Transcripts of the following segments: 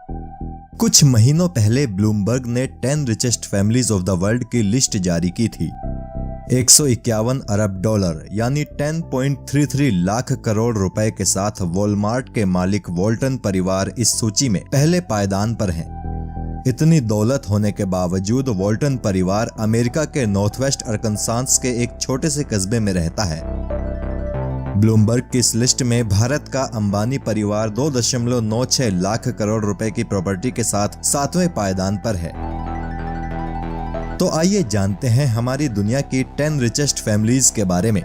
कुछ महीनों पहले ब्लूमबर्ग ने 10 richest families of the world की लिस्ट जारी की थी। 151 अरब डॉलर यानी 10.33 लाख करोड़ रुपए के साथ वॉलमार्ट के मालिक वॉल्टन परिवार इस सूची में पहले पायदान पर हैं। इतनी दौलत होने के बावजूद वॉल्टन परिवार अमेरिका के नॉर्थवेस्ट अरकानसास के एक छोटे से कस्बे में रहता है। ब्लूमबर्ग की इस लिस्ट में भारत का अंबानी परिवार 2.96 लाख करोड़ रुपए की प्रॉपर्टी के साथ 7वें पायदान पर है। तो आइए जानते हैं हमारी दुनिया की 10 रिचेस्ट फैमिलीज के बारे में।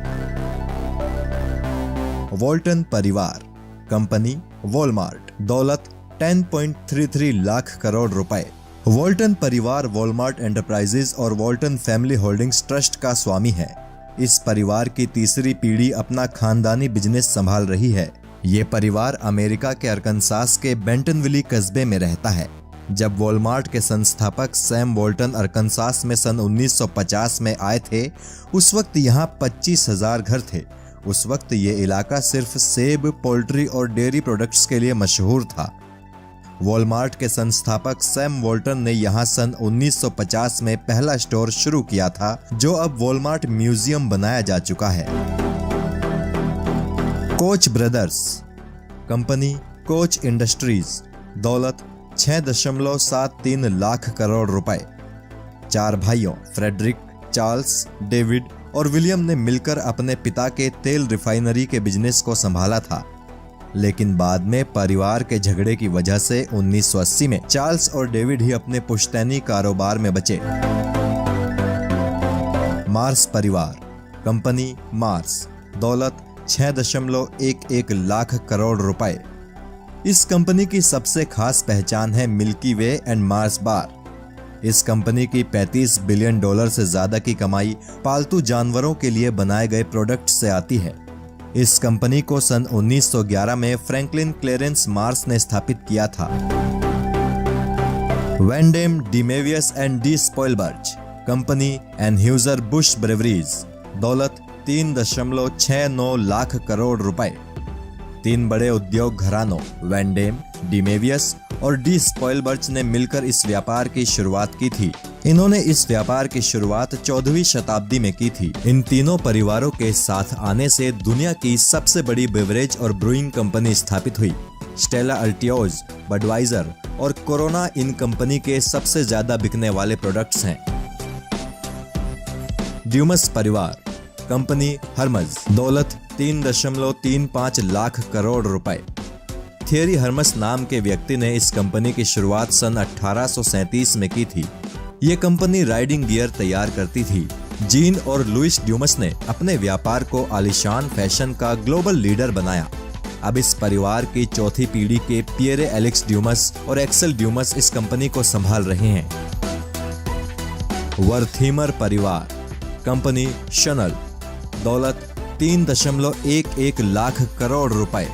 वॉल्टन परिवार, कंपनी वॉलमार्ट, दौलत 10.33 लाख करोड़ रुपए। वॉल्टन परिवार वॉलमार्ट एंटरप्राइजेज और वॉल्टन फैमिली होल्डिंग्स ट्रस्ट का स्वामी है। इस परिवार की तीसरी पीढ़ी अपना खानदानी बिजनेस संभाल रही है। ये परिवार अमेरिका के अरकानसास के बेंटनविली कस्बे में रहता है। जब वॉलमार्ट के संस्थापक सैम वॉल्टन अरकानसास में सन 1950 में आए थे, उस वक्त यहाँ 25,000 घर थे। उस वक्त ये इलाका सिर्फ सेब, पोल्ट्री और डेयरी प्रोडक्ट्स के लिए मशहूर था। वॉलमार्ट के संस्थापक सैम वॉल्टन ने यहाँ सन 1950 में पहला स्टोर शुरू किया था, जो अब वॉलमार्ट म्यूजियम बनाया जा चुका है। Coach brothers, company coach industries, दौलत 6.73 लाख करोड़ रुपए। 4 भाइयों फ्रेडरिक, चार्ल्स, डेविड और विलियम ने मिलकर अपने पिता के तेल रिफाइनरी के बिजनेस को संभाला था, लेकिन बाद में परिवार के झगड़े की वजह से 1980 में चार्ल्स और डेविड ही अपने पुश्तैनी कारोबार में बचे। मार्स परिवार, कंपनी मार्स, दौलत 6.11 लाख करोड़ रुपए। इस कंपनी की सबसे खास पहचान है मिल्की वे एंड मार्स बार। इस कंपनी की 35 बिलियन डॉलर से ज्यादा की कमाई पालतू जानवरों के लिए बनाए गए प्रोडक्ट से आती है। इस कंपनी को सन 1911 में फ्रैंकलिन क्लेरेंस मार्स ने स्थापित किया था। Van Damme, de Mevius and de Spoelberch, company Anheuser Busch breweries, दौलत 3.69 लाख करोड़ रुपए। 3 बड़े उद्योग घरानों वेंडेम, डिमेवियस और डी स्पॉइलबर्च ने मिलकर इस व्यापार की शुरुआत की थी। इन्होंने इस व्यापार की शुरुआत 14वीं शताब्दी में की थी। इन तीनों परिवारों के साथ आने से दुनिया की सबसे बड़ी बेवरेज और ब्रूइंग कंपनी स्थापित हुई। स्टेला अल्टियोज, बडवाइजर और कोरोना इन कंपनी के सबसे ज्यादा बिकने वाले प्रोडक्ट्स हैं। ड्यूमस परिवार, कंपनी हर्मस, दौलत 3.35 लाख करोड़ रुपए। थियरी हर्मस नाम के व्यक्ति ने इस कंपनी की शुरुआत सन 1837 में की थी। ये कंपनी राइडिंग गियर तैयार करती थी। जीन और लुइस ड्यूमस ने अपने व्यापार को आलीशान फैशन का ग्लोबल लीडर बनाया। अब इस परिवार की चौथी पीढ़ी के पियरे एलेक्स ड्यूमस और एक्सेल ड्यूमस इस कंपनी को संभाल रहे हैं। वर्थीमर परिवार, कंपनी शनल, दौलत 3.11 लाख करोड़ रुपए।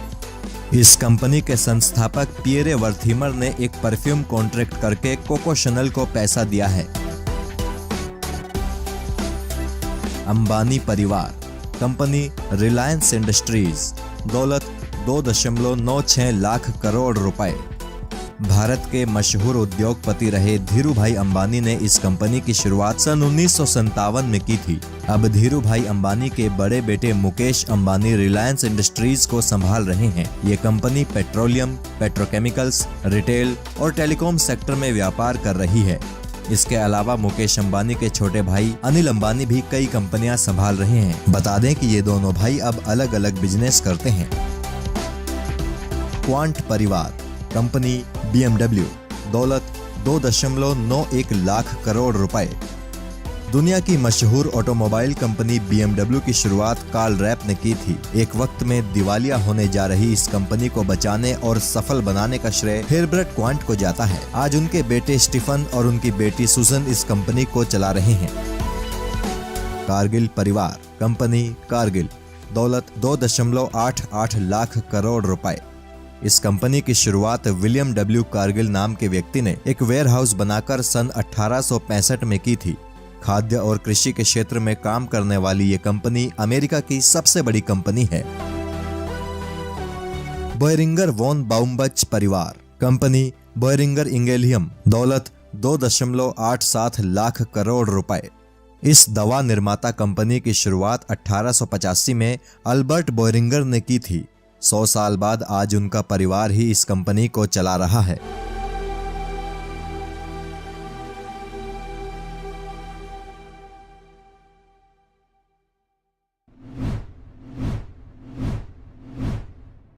इस कंपनी के संस्थापक पियरे वर्थीमर ने एक परफ्यूम कॉन्ट्रैक्ट करके कोको शनल को पैसा दिया है। अंबानी परिवार, कंपनी रिलायंस इंडस्ट्रीज, दौलत 2.96 लाख करोड़ रुपए। भारत के मशहूर उद्योगपति रहे धीरूभाई अंबानी ने इस कंपनी की शुरुआत सन 1957 में की थी। अब धीरूभाई अंबानी के बड़े बेटे मुकेश अंबानी रिलायंस इंडस्ट्रीज को संभाल रहे हैं। ये कंपनी पेट्रोलियम, पेट्रोकेमिकल्स, रिटेल और टेलीकॉम सेक्टर में व्यापार कर रही है। इसके अलावा मुकेश अंबानी के छोटे भाई अनिल अंबानी भी कई कंपनियां संभाल रहे हैं। बता दें कि ये दोनों भाई अब अलग अलग बिजनेस करते हैं। क्वांट परिवार, कंपनी BMW, दौलत 2.91 लाख करोड़ रुपए। दुनिया की मशहूर ऑटोमोबाइल कंपनी BMW की शुरुआत कार्ल रैप ने की थी। एक वक्त में दिवालिया होने जा रही इस कंपनी को बचाने और सफल बनाने का श्रेय हेरबर्ट क्वांट को जाता है। आज उनके बेटे स्टीफन और उनकी बेटी सुसन इस कंपनी को चला रहे हैं। कारगिल परिवार, कंपनी कारगिल, दौलत 2.88 लाख करोड़ रुपए। इस कंपनी की शुरुआत विलियम डब्ल्यू कारगिल नाम के व्यक्ति ने एक वेयरहाउस बनाकर सन 1865 में की थी। खाद्य और कृषि के क्षेत्र में काम करने वाली ये कंपनी अमेरिका की सबसे बड़ी कंपनी है। बोयरिंगर वॉन बाउम्बच परिवार, कंपनी बोहरिंगर इंगेलियम, दौलत 2.87 लाख करोड़ रुपए। इस दवा निर्माता कंपनी की शुरुआत 1885 में अल्बर्ट बोहरिंगर ने की थी। 100 साल बाद आज उनका परिवार ही इस कंपनी को चला रहा है।